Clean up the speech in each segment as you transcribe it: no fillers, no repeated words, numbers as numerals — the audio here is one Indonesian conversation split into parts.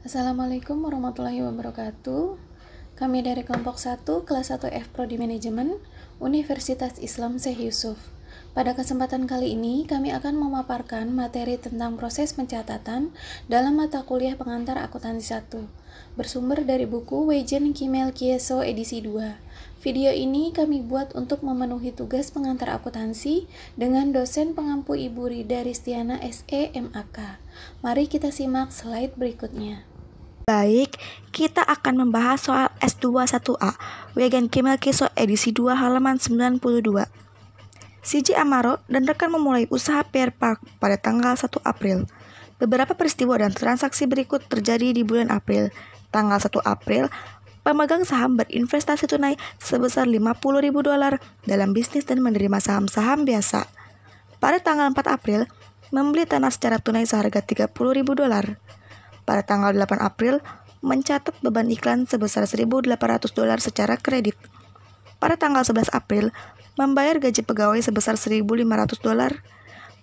Assalamualaikum warahmatullahi wabarakatuh. Kami dari kelompok 1, kelas 1F Prodi Manajemen, Universitas Islam Syekh Yusuf. Pada kesempatan kali ini, kami akan memaparkan materi tentang proses pencatatan dalam mata kuliah pengantar akuntansi 1, bersumber dari buku Weijen Kimel Kieso edisi 2. Video ini kami buat untuk memenuhi tugas pengantar akuntansi dengan dosen pengampu Ibu Rida Ristiana SE MAK. Mari kita simak slide berikutnya. Baik, kita akan membahas soal S2 1A, Weijen Kimel Kieso edisi 2 halaman 92. Siji Amaro dan rekan memulai usaha PR Park pada tanggal 1 April. Beberapa peristiwa dan transaksi berikut terjadi di bulan April. Tanggal 1 April, pemegang saham berinvestasi tunai sebesar $50.000 dalam bisnis dan menerima saham-saham biasa. Pada tanggal 4 April, membeli tanah secara tunai seharga $30.000. Pada tanggal 8 April, mencatat beban iklan sebesar $1.800 secara kredit. Pada tanggal 11 April, membayar gaji pegawai sebesar $1.500.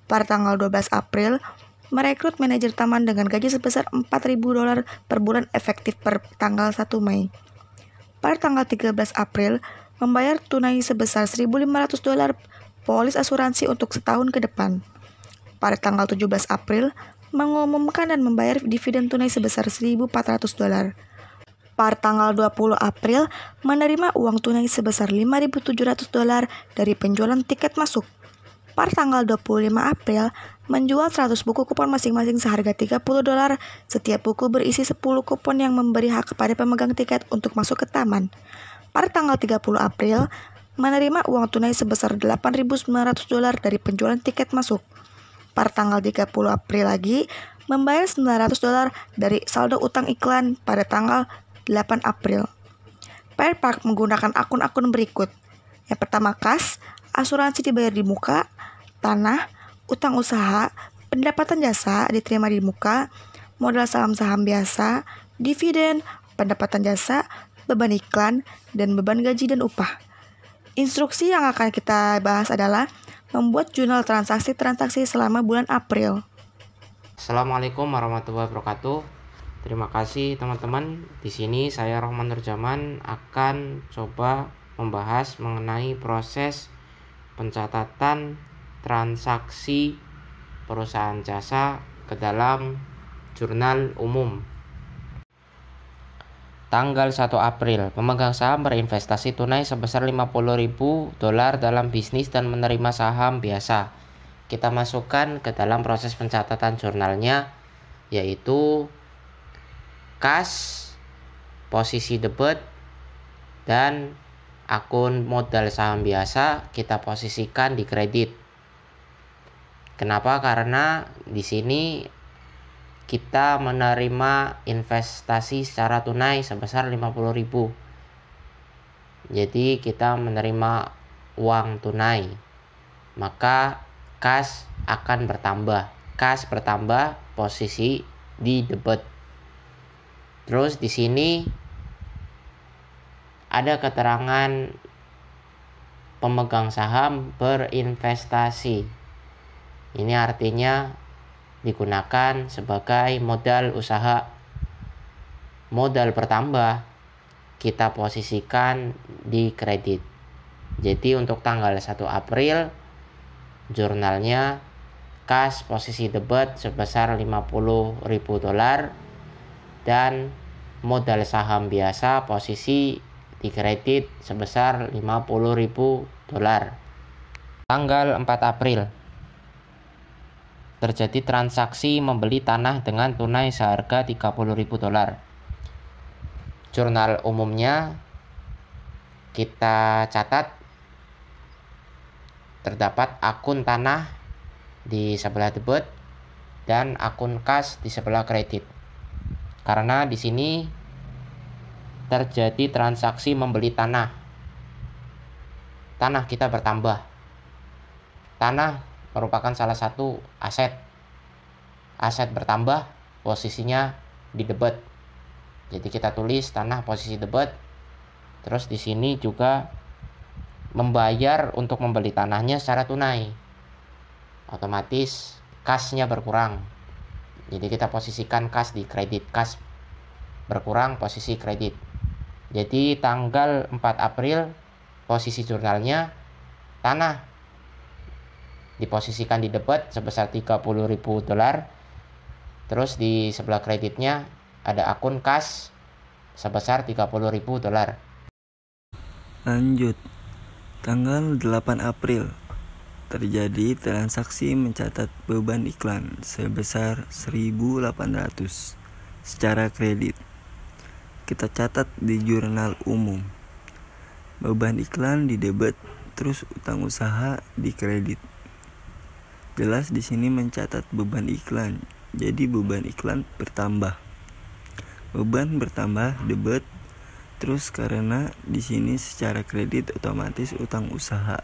Pada tanggal 12 April, merekrut manajer taman dengan gaji sebesar $4.000 per bulan efektif per tanggal 1 Mei. Pada tanggal 13 April, membayar tunai sebesar $1.500 polis asuransi untuk setahun ke depan. Pada tanggal 17 April, mengumumkan dan membayar dividen tunai sebesar $1.400. Pada tanggal 20 April, menerima uang tunai sebesar $5.700 dari penjualan tiket masuk. Pada tanggal 25 April, menjual 100 buku kupon masing-masing seharga $30. Setiap buku berisi 10 kupon yang memberi hak kepada pemegang tiket untuk masuk ke taman. Pada tanggal 30 April, menerima uang tunai sebesar $8.900 dari penjualan tiket masuk. Pada tanggal 30 April lagi, membayar $900 dari saldo utang iklan pada tanggal 8 April. PR Park menggunakan akun-akun berikut. Yang pertama kas, asuransi dibayar di muka, tanah, utang usaha, pendapatan jasa diterima di muka, modal saham-saham biasa, dividen, pendapatan jasa, beban iklan, dan beban gaji dan upah. Instruksi yang akan kita bahas adalah membuat jurnal transaksi selama bulan April. Assalamualaikum warahmatullahi wabarakatuh. Terima kasih teman-teman. Di sini saya Rohman Nurjaman akan coba membahas mengenai proses pencatatan transaksi perusahaan jasa ke dalam jurnal umum. Tanggal 1 April, pemegang saham berinvestasi tunai sebesar $50.000 dalam bisnis dan menerima saham biasa. Kita masukkan ke dalam proses pencatatan jurnalnya, yaitu kas, posisi debit, dan akun modal saham biasa kita posisikan di kredit. Kenapa? Karena di sini kita menerima investasi secara tunai sebesar $50.000. Jadi kita menerima uang tunai. Maka kas akan bertambah. Kas bertambah, posisi di debit. Terus di sini ada keterangan pemegang saham berinvestasi. Ini artinya digunakan sebagai modal usaha. Modal bertambah kita posisikan di kredit. Jadi untuk tanggal 1 April jurnalnya kas posisi debit sebesar $50.000 dan modal saham biasa posisi di kredit sebesar $50.000. Tanggal 4 April terjadi transaksi membeli tanah dengan tunai seharga $30.000. Jurnal umumnya kita catat terdapat akun tanah di sebelah debit dan akun kas di sebelah kredit. Karena di sini terjadi transaksi membeli tanah. Tanah kita bertambah. Tanah merupakan salah satu aset. Aset bertambah, posisinya di debit. Jadi kita tulis tanah posisi debit. Terus di sini juga membayar untuk membeli tanahnya secara tunai. Otomatis kasnya berkurang. Jadi kita posisikan kas di kredit, kas berkurang posisi kredit. Jadi tanggal 4 April posisi jurnalnya tanah diposisikan di debit sebesar $30.000. Terus di sebelah kreditnya ada akun kas sebesar $30.000. Lanjut, tanggal 8 April terjadi transaksi mencatat beban iklan sebesar 1.800 secara kredit. Kita catat di jurnal umum. Beban iklan di debit, terus utang usaha di kredit. Jelas di sini mencatat beban iklan. Jadi beban iklan bertambah. Beban bertambah debit, terus karena di sini secara kredit otomatis utang usaha.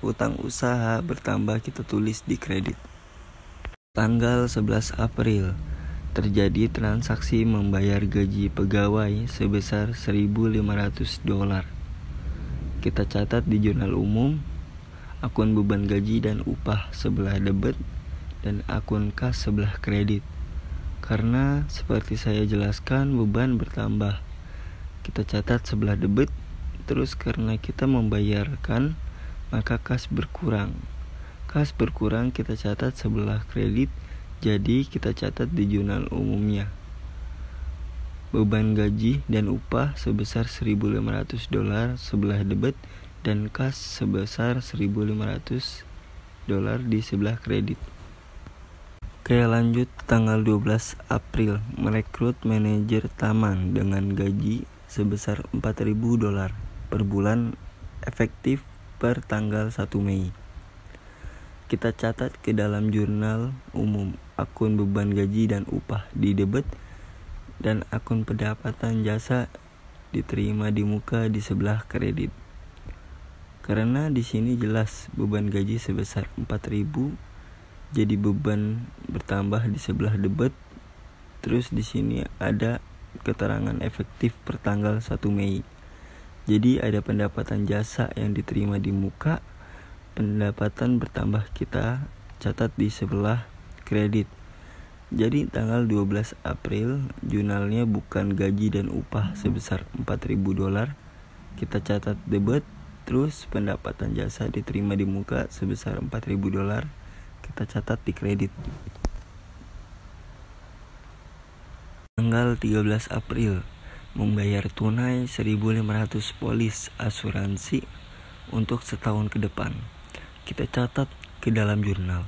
Utang usaha bertambah kita tulis di kredit. Tanggal 11 April terjadi transaksi membayar gaji pegawai sebesar $1.500. Kita catat di jurnal umum akun beban gaji dan upah sebelah debit dan akun kas sebelah kredit. Karena seperti saya jelaskan beban bertambah, kita catat sebelah debit, terus karena kita membayarkan maka kas berkurang. Kas berkurang kita catat sebelah kredit, jadi kita catat di jurnal umumnya. Beban gaji dan upah sebesar $1.500 sebelah debit dan kas sebesar $1.500 di sebelah kredit. Oke, lanjut tanggal 12 April merekrut manajer taman dengan gaji sebesar $4.000 per bulan efektif per tanggal 1 Mei. Kita catat ke dalam jurnal umum akun beban gaji dan upah di debit dan akun pendapatan jasa diterima di muka di sebelah kredit. Karena di sini jelas beban gaji sebesar 4.000, jadi beban bertambah di sebelah debit. Terus di sini ada keterangan efektif per tanggal 1 Mei. Jadi ada pendapatan jasa yang diterima di muka, pendapatan bertambah kita catat di sebelah kredit. Jadi tanggal 12 April jurnalnya bukan gaji dan upah sebesar $4.000, kita catat debit, terus pendapatan jasa diterima di muka sebesar $4.000, kita catat di kredit. Tanggal 13 April membayar tunai 1.500 polis asuransi untuk setahun ke depan. Kita catat ke dalam jurnal.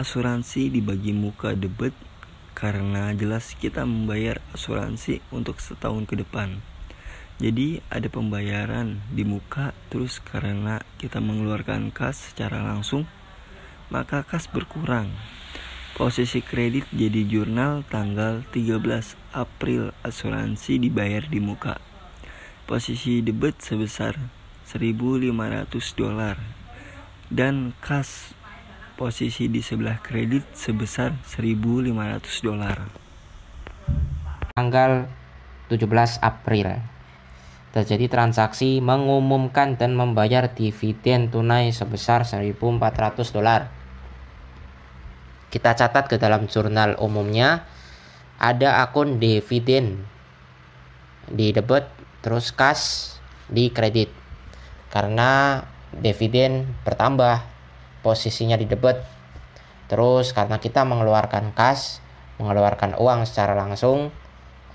Asuransi dibagi muka debit karena jelas kita membayar asuransi untuk setahun ke depan. Jadi ada pembayaran di muka, terus karena kita mengeluarkan kas secara langsung, maka kas berkurang. Posisi kredit jadi jurnal tanggal 13 April asuransi dibayar di muka. Posisi debit sebesar $1.500 dan kas posisi di sebelah kredit sebesar $1.500. Tanggal 17 April terjadi transaksi mengumumkan dan membayar dividen tunai sebesar $1.400. Kita catat ke dalam jurnal umumnya ada akun dividen di debit, terus kas di kredit. Karena dividen bertambah posisinya di debit, terus karena kita mengeluarkan kas, mengeluarkan uang secara langsung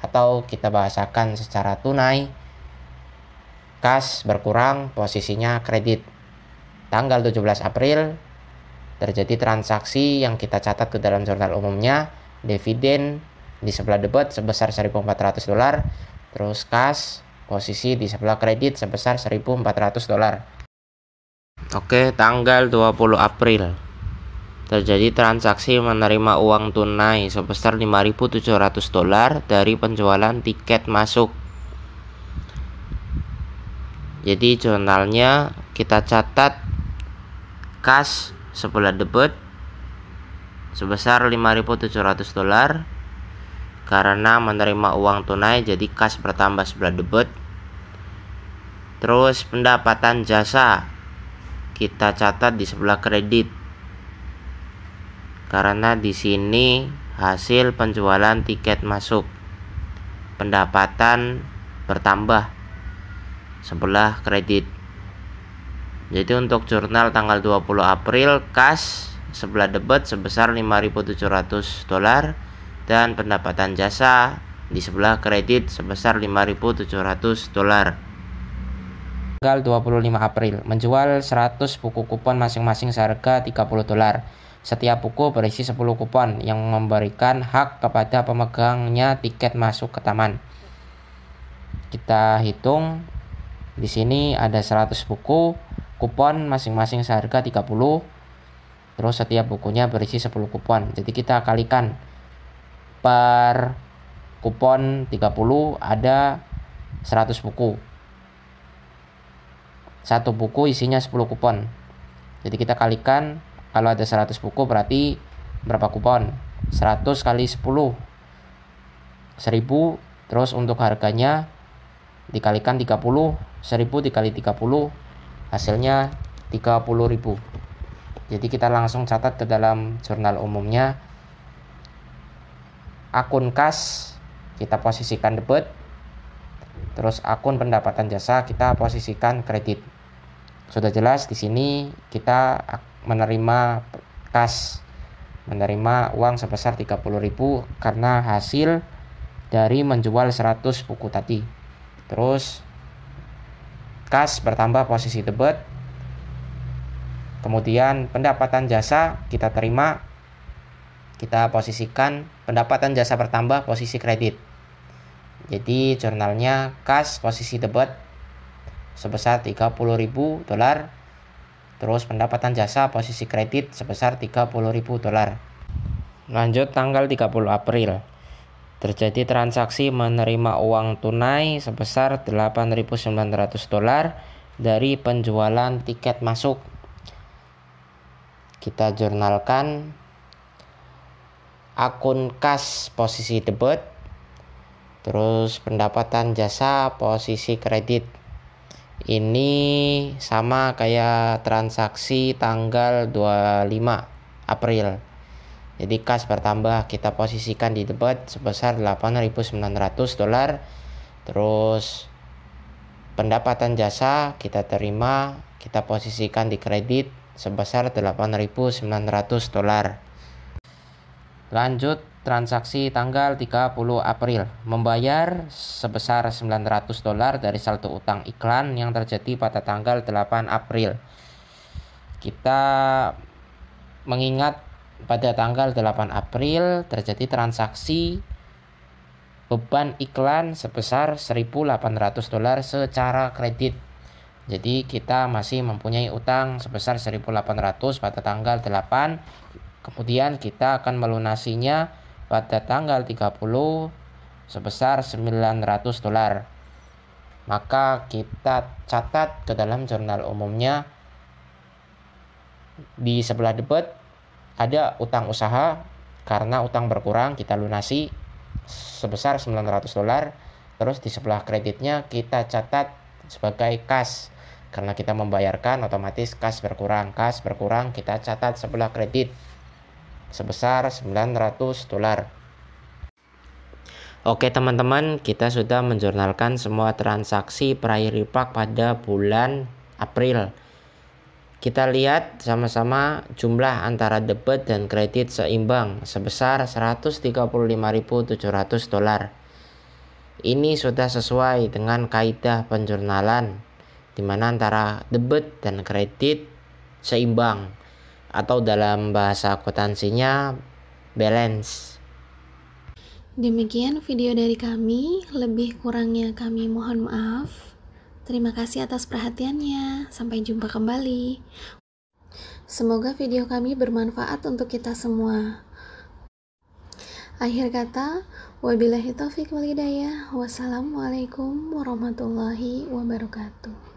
atau kita bahasakan secara tunai, kas berkurang posisinya kredit. Tanggal 17 April terjadi transaksi yang kita catat ke dalam jurnal umumnya, dividen di sebelah debit sebesar $1.400, terus kas posisi di sebelah kredit sebesar $1.400. Oke, tanggal 20 April terjadi transaksi menerima uang tunai sebesar $5.700 dari penjualan tiket masuk. Jadi jurnalnya kita catat kas sebelah debit sebesar $5.700 karena menerima uang tunai, jadi kas bertambah sebelah debit. Terus pendapatan jasa kita catat di sebelah kredit karena di sini hasil penjualan tiket masuk. pendapatan bertambah sebelah kredit. Jadi untuk jurnal tanggal 20 April kas sebelah debit sebesar $5.700 dan pendapatan jasa di sebelah kredit sebesar $5.700. Tanggal 25 April menjual 100 buku kupon masing-masing seharga $30. Setiap buku berisi 10 kupon yang memberikan hak kepada pemegangnya tiket masuk ke taman. Kita hitung di sini ada 100 buku kupon masing-masing seharga 30. Terus setiap bukunya berisi 10 kupon. Jadi kita kalikan per kupon 30 ada 100 buku. Satu buku isinya 10 kupon. Jadi kita kalikan, kalau ada 100 buku berarti berapa kupon? 100 kali 10 1000. Terus untuk harganya dikalikan 30, 1000 dikali 30 hasilnya 30.000. Jadi kita langsung catat ke dalam jurnal umumnya. Akun kas kita posisikan debit. Terus akun pendapatan jasa kita posisikan kredit. Sudah jelas di sini kita menerima kas, menerima uang sebesar 30.000 karena hasil dari menjual 100 buku tadi. Terus kas bertambah posisi debit. Kemudian pendapatan jasa kita terima, kita posisikan pendapatan jasa bertambah posisi kredit. Jadi jurnalnya kas posisi debit sebesar $30.000. Terus pendapatan jasa posisi kredit sebesar $30.000. Lanjut tanggal 30 April. Terjadi transaksi menerima uang tunai sebesar $8.900 dari penjualan tiket masuk. Kita jurnalkan akun kas posisi debit, terus pendapatan jasa posisi kredit. Ini sama kayak transaksi tanggal 25 April. Jadi kas bertambah kita posisikan di debit sebesar $8.900. Terus pendapatan jasa kita terima, kita posisikan di kredit sebesar $8.900. Lanjut transaksi tanggal 30 April. Membayar sebesar $900 dari saldo utang iklan yang terjadi pada tanggal 8 April. Kita mengingat pada tanggal 8 April terjadi transaksi beban iklan sebesar $1.800 secara kredit. Jadi kita masih mempunyai utang sebesar 1.800 pada tanggal 8. Kemudian kita akan melunasinya pada tanggal 30 sebesar $900. Maka kita catat ke dalam jurnal umumnya di sebelah debit ada utang usaha, karena utang berkurang kita lunasi sebesar $900. Terus di sebelah kreditnya kita catat sebagai kas. Karena kita membayarkan otomatis kas berkurang. Kas berkurang kita catat sebelah kredit sebesar $900. Oke teman-teman, kita sudah menjurnalkan semua transaksi Prairie Park pada bulan April. Kita lihat sama-sama jumlah antara debit dan kredit seimbang sebesar $135.700. Ini sudah sesuai dengan kaidah penjurnalan, di mana antara debit dan kredit seimbang, atau dalam bahasa akuntansinya balance. Demikian video dari kami, lebih kurangnya kami mohon maaf. Terima kasih atas perhatiannya, sampai jumpa kembali. Semoga video kami bermanfaat untuk kita semua. Akhir kata, wabillahi taufiq wal hidayah. Wassalamualaikum warahmatullahi wabarakatuh.